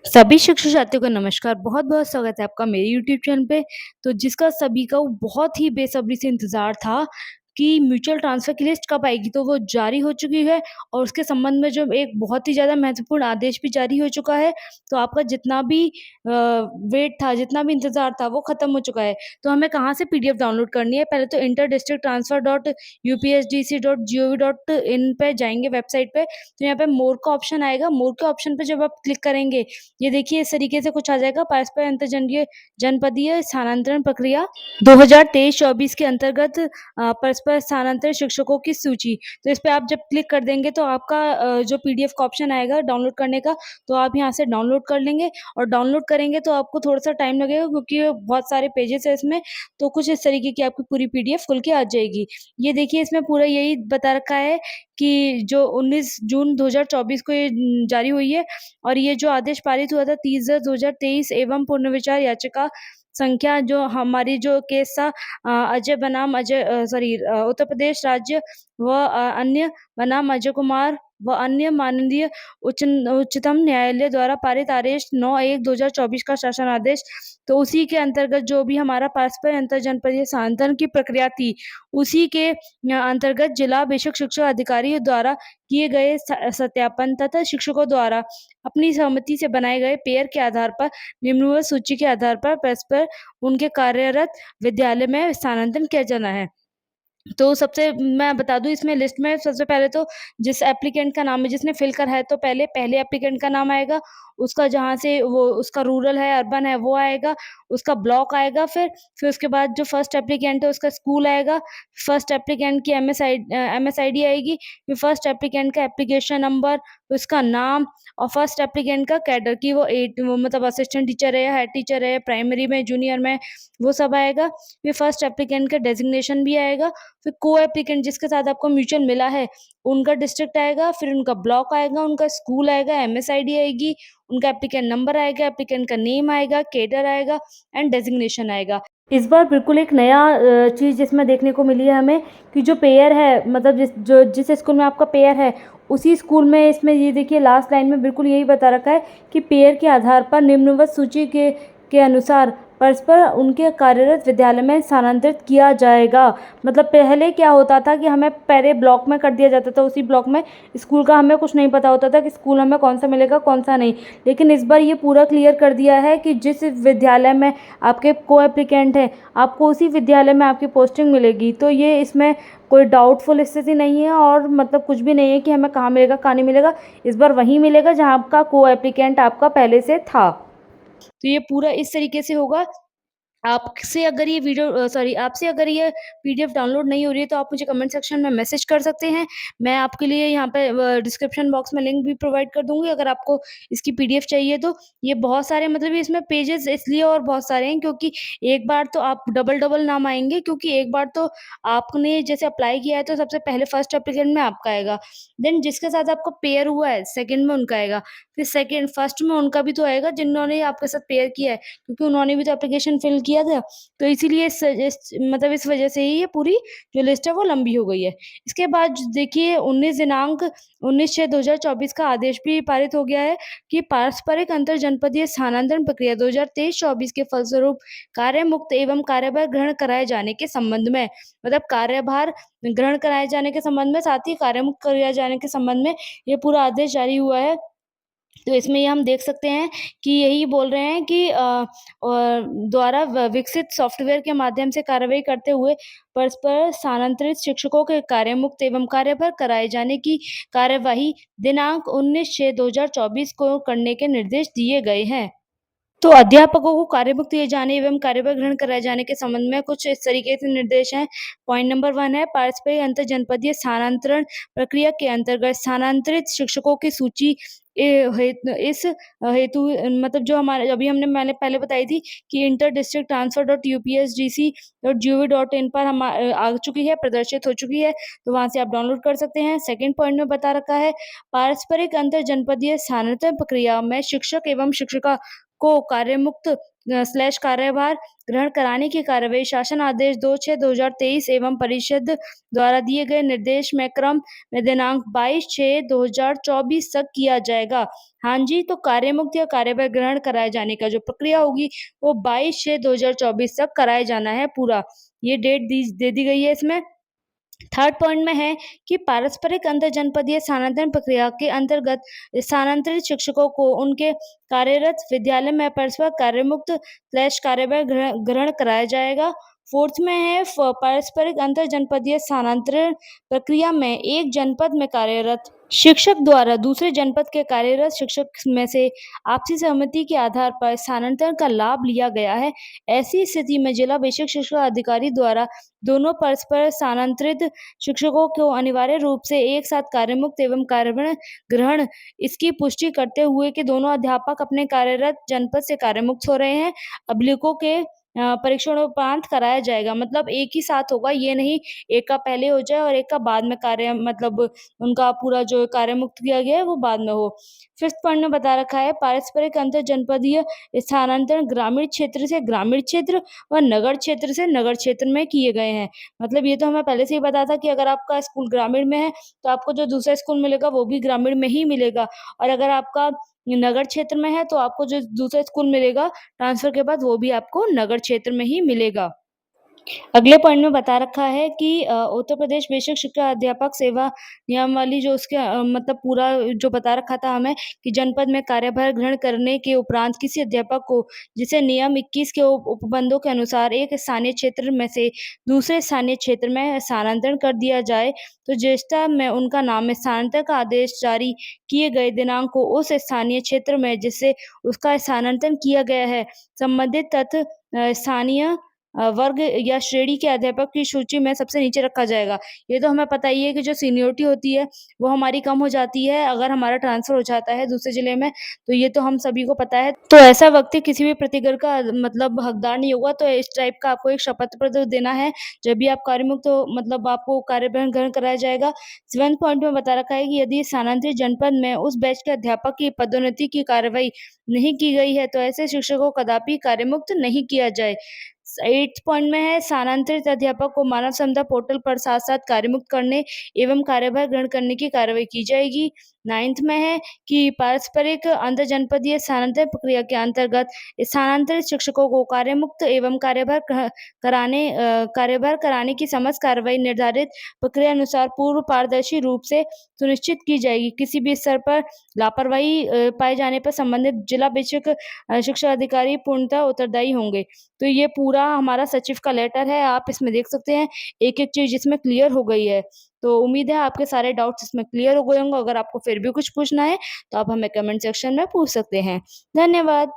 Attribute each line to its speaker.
Speaker 1: सभी शिक्षक साथियों को नमस्कार। बहुत-बहुत स्वागत है आपका मेरे यूट्यूब चैनल पे। तो जिसका सभी का वो बहुत ही बेसब्री से इंतज़ार था कि म्यूचुअल ट्रांसफ़र की लिस्ट कब आएगी, तो वो जारी हो चुकी है और उसके संबंध में जो एक बहुत ही ज़्यादा महत्वपूर्ण आदेश भी जारी हो चुका है। तो आपका जितना भी वेट था, जितना भी इंतज़ार था, वो ख़त्म हो चुका है। तो हमें कहाँ से पीडीएफ डाउनलोड करनी है? पहले तो inter district transfer dot UPSDC dot GOV dot in पे जाएँगे वेबसाइट पे, तो यहाँ पे मोर का ऑप्शन आएगा। मोर के ऑप्शन पे जब आप क्लिक करेंगे, ये देखिए इस तरीके से कुछ आ जाएगा। पारस्पर अंतरजनपदीय जनपदीय स्थानांतरण प्रक्रिया 2023-24 के अंतर्गत परस्पर स्थानांतरित शिक्षकों की सूची। तो इस पे आप जब क्लिक कर देंगे तो आपका जो पीडीएफ का ऑप्शन आएगा डाउनलोड करने का, तो आप यहाँ से डाउनलोड कर लेंगे और डाउनलोड करेंगे तो आपको थोड़ा-सा टाइम लगेगा क्योंकि बहुत सारे पेजेज़ है इसमें, तो कुछ इस तरीके की आपकी पूरी पीडीएफ खुल के आ जाएगी। ये देखिए इसमें पूरा यही बता रखा है कि जो 19 जून 2024 को ये जारी हुई है और ये जो आदेश पारित हुआ था 30/2023 एवं पुनर्विचार याचिका संख्या जो हमारी जो केस था अजय बनाम उत्तर प्रदेश राज्य व अन्य बनाम अजय कुमार व अन्य माननीय उच्चतम न्यायालय द्वारा पारित आदेश 9/1/2024 का शासन आदेश। तो उसी के अंतर्गत जो भी हमारा पारस्पर अंतरजनपदीय स्थानांतरण की प्रक्रिया थी, उसी के अंतर्गत जिला बेसिक शिक्षा अधिकारी द्वारा किए गए सत्यापन तथा शिक्षकों द्वारा अपनी सहमति से बनाए गए पेयर के आधार पर निम्नवत सूची के आधार पर परस्पर उनके कार्यरत विद्यालय में स्थानांतरण किया जाना है। तो सबसे मैं बता दूँ इसमें लिस्ट में सबसे पहले तो जिस एप्लीकेंट का नाम है जिसने फ़िल करा है तो पहले एप्लीकेंट का नाम आएगा, उसका जहाँ से वो उसका रूरल है, अर्बन है वो आएगा, उसका ब्लॉक आएगा फिर उसके बाद जो फर्स्ट एप्लीकेंट है उसका स्कूल आएगा, फर्स्ट एप्लीकेंट की एमएसआईडी आएगी, फिर फर्स्ट एप्लीकेंट का एप्लीकेशन नंबर, उसका नाम और फर्स्ट एप्लीकेंट का कैडर कि वो मतलब असिस्टेंट टीचर है या हेड टीचर है, प्राइमरी में, जूनियर में, वो सब आएगा। फिर फर्स्ट एप्लीकेंट का डेज़िग्नेशन भी आएगा, फिर को-एप्लीकेंट जिसके साथ आपको म्यूचुअल मिला है, उनका डिस्ट्रिक्ट आएगा, फिर उनका ब्लॉक आएगा, उनका स्कूल आएगा, एमएसआईडी आएगी, उनका एप्लीकेंट नंबर आएगा, एप्लीकेंट का नेम आएगा, कैडर आएगा एंड डेज़िग्नेशन आएगा। इस बार बिल्कुल एक नया चीज़ इसमें देखने को मिली है हमें कि जो पेयर है मतलब जिस स्कूल में आपका पेयर है, उसी स्कूल में इसमें ये देखिए लास्ट लाइन में बिल्कुल यही बता रखा है कि पेयर के आधार पर निम्नवत सूची के अनुसार परस्पर उनके कार्यरत विद्यालय में स्थानांतरित किया जाएगा। मतलब पहले क्या होता था कि हमें पहले ब्लॉक में कर दिया जाता था, उसी ब्लॉक में स्कूल का हमें कुछ नहीं पता होता था कि स्कूल हमें कौन सा मिलेगा कौन सा नहीं। लेकिन इस बार ये पूरा क्लियर कर दिया है कि जिस विद्यालय में आपके को एप्लीकेंट हैं, आपको उसी विद्यालय में आपकी पोस्टिंग मिलेगी। तो ये इसमें कोई डाउटफुल स्थिति नहीं है और मतलब कुछ भी नहीं है कि हमें कहाँ मिलेगा कहाँ नहीं मिलेगा। इस बार वहीं मिलेगा जहाँ आपका को एप्लीकेंट आपका पहले से था। तो ये पूरा इस तरीके से होगा। आपसे अगर ये पीडीएफ डाउनलोड नहीं हो रही है तो आप मुझे कमेंट सेक्शन में मैसेज कर सकते हैं। मैं आपके लिए यहाँ पे डिस्क्रिप्शन बॉक्स में लिंक भी प्रोवाइड कर दूँगी अगर आपको इसकी पीडीएफ चाहिए तो। ये बहुत सारे मतलब इसमें पेजेज़ इसलिए और बहुत सारे हैं क्योंकि एक बार तो आप डबल-डबल नाम आएँगे क्योंकि एक बार तो आपने जैसे अप्लाई किया है तो सबसे पहले फर्स्ट एप्लीकेंट में आपका आएगा। देन जिसके साथ आपका पेयर हुआ है सेकंड में उनका आएगा। फिर सेकंड फर्स्ट में उनका भी तो आएगा जिन्होंने आपके साथ पेयर किया है क्योंकि उन्होंने भी तो एप्लीकेशन फिल किया था। तो इसीलिए इस वजह से ही ये पूरी जो लिस्ट है वो लंबी हो गई है। इसके बाद देखिए 19/6/2024 का आदेश भी पारित हो गया है कि पारस्परिक अंतर जनपदीय स्थानांतरण प्रक्रिया 2023-24 के फलस्वरूप कार्यमुक्त एवं कार्यभार ग्रहण कराए जाने के संबंध में मतलब कार्यभार ग्रहण कराए जाने के संबंध में साथ ही कार्यमुक्त कराए जाने के संबंध में ये पूरा आदेश जारी हुआ है। तो इसमें ये हम देख सकते हैं कि यही बोल रहे हैं कि द्वारा विकसित सॉफ्टवेयर के माध्यम से कार्रवाई करते हुए परस्पर स्थानांतरित शिक्षकों के कार्यमुक्त एवं कार्यभार कराए जाने की कार्यवाही दिनांक 19/6/2024 को करने के निर्देश दिए गए हैं। तो अध्यापकों को कार्यमुक्त किए जाने एवं कार्यभार ग्रहण कराए जाने के संबंध में कुछ इस तरीके से निर्देश हैं। पॉइंट नंबर 1 है पारस्परिक अंतर जनपदीय स्थानांतरण प्रक्रिया के अंतर्गत स्थानांतरित शिक्षकों की सूची इस हेतु मतलब जो हमारे अभी मैंने पहले बताई थी कि inter district transfer dot UPSDC dot GOV dot in पर आ चुकी है, प्रदर्शित हो चुकी है, तो वहाँ से आप डाउनलोड कर सकते हैं। सेकंड पॉइंट में बता रखा है पारस्परिक अंतर जनपदीय स्थानांतरण प्रक्रिया में शिक्षक एवं शिक्षिका को कार्यमुक्त स्लैश कार्यभार ग्रहण कराने की कार्रवाई शासन आदेश 26/2023 एवं परिषद द्वारा दिए गए निर्देश में क्रम में दिनांक 22/6/2024 तक किया जाएगा। हाँ जी, तो कार्यमुक्त या कार्यभार ग्रहण कराए जाने का जो प्रक्रिया होगी वो 22/6/2024 तक कराया जाना है पूरा। ये डेट दे दी गई है इसमें। थर्ड पॉइंट में है कि पारस्परिक अंतरजनपदीय स्थानांतरण प्रक्रिया के अंतर्गत स्थानांतरित शिक्षकों को उनके कार्यरत विद्यालय में परस्पर कार्यमुक्त स्लैश कार्यभार ग्रहण कराया जाएगा। फोर्थ में है पारस्परिक अंतरजनपदीय स्थानांतरण प्रक्रिया में एक जनपद में कार्यरत शिक्षक द्वारा दूसरे जनपद के कार्यरत शिक्षक में से आपसी सहमति के आधार पर स्थानांतरण का लाभ लिया गया है। ऐसी स्थिति में जिला बेसिक शिक्षा अधिकारी द्वारा दोनों परस्पर स्थानांतरित शिक्षकों को अनिवार्य रूप से एक साथ कार्यमुक्त एवं कार्यभार ग्रहण इसकी पुष्टि करते हुए कि दोनों अध्यापक अपने कार्यरत जनपद से कार्यमुक्त हो रहे हैं, अभिलेखों के परीक्षणोपरांत कराया जाएगा। मतलब एक ही साथ होगा, ये नहीं एक का पहले हो जाए और एक का बाद में कार्य मतलब उनका पूरा जो कार्य मुक्त किया गया है वो बाद में हो। फिफ्थ पॉइंट में बता रखा है पारस्परिक अंतर जनपदीय स्थानांतरण ग्रामीण क्षेत्र से ग्रामीण क्षेत्र और नगर क्षेत्र से नगर क्षेत्र में किए गए हैं। मतलब ये तो हमें पहले से ही पता था कि अगर आपका स्कूल ग्रामीण में है तो आपको जो दूसरा स्कूल मिलेगा वो भी ग्रामीण में ही मिलेगा, और अगर आपका नगर क्षेत्र में है तो आपको जो दूसरा स्कूल मिलेगा ट्रांसफर के बाद वो भी आपको नगर क्षेत्र में ही मिलेगा। अगले पॉइंट में बता रखा है कि उत्तर प्रदेश बेसिक शिक्षा अध्यापक सेवा नियमावली जो उसके मतलब पूरा जो बता रखा था हमें कि जनपद में कार्यभार ग्रहण करने के उपरांत किसी अध्यापक को जिसे नियम 21 के उपबंधों के अनुसार एक स्थानीय क्षेत्र में से दूसरे स्थानीय क्षेत्र में स्थानांतरण कर दिया जाए तो ज्येष्ठता में उनका नाम स्थानांतरण का आदेश जारी किए गए दिनांक को उस स्थानीय क्षेत्र में जिससे उसका स्थानांतरण किया गया है संबंधित तथ्य स्थानीय वर्ग या श्रेणी के अध्यापक की सूची में सबसे नीचे रखा जाएगा। ये तो हमें पता ही है कि जो सीनियरिटी होती है, वो हमारी कम हो जाती है अगर हमारा ट्रांसफ़र हो जाता है दूसरे ज़िले में, तो ये तो हम सभी को पता है। तो ऐसा व्यक्ति किसी भी प्रतिकर का मतलब हकदार नहीं होगा, तो इस टाइप का आपको एक शपथ पत्र देना है, जब भी आप कार्यमुक्त हो मतलब आपको कार्यभार ग्रहण कराया जाएगा। 7वें पॉइंट में बता रखा है कि यदि स्थानांतरित जनपद में उस बैच के अध्यापक की पदोन्नति की कार्रवाई नहीं की गई है, तो ऐसे शिक्षकों को कदापि कार्यमुक्त नहीं किया जाए। 8th पॉइंट में है स्थानांतरित अध्यापक को मानव संपदा पोर्टल पर साथ-साथ कार्यमुक्त करने एवं कार्यभार ग्रहण करने की कार्रवाई की जाएगी। 9th में है कि पारस्परिक अंतरजनपदीय स्थानांतरण प्रक्रिया के अंतर्गत स्थानांतरित शिक्षकों को कार्यमुक्त एवं कार्यभार कराने की समस्त कार्रवाई निर्धारित प्रक्रिया अनुसार पूर्व पारदर्शी रूप से सुनिश्चित की जाएगी। किसी भी स्तर पर लापरवाही पाए जाने पर संबंधित जिला बेसिक शिक्षा अधिकारी पूर्णतः उत्तरदायी होंगे। तो ये पूरा हमारा सचिव का लेटर है, आप इसमें देख सकते हैं, एक-एक चीज़ इसमें क्लियर हो गई है। तो उम्मीद है आपके सारे डाउट्स इसमें क्लियर हो गए होंगे, अगर आपको फिर भी कुछ पूछना है, तो आप हमें कमेंट सेक्शन में पूछ सकते हैं। धन्यवाद।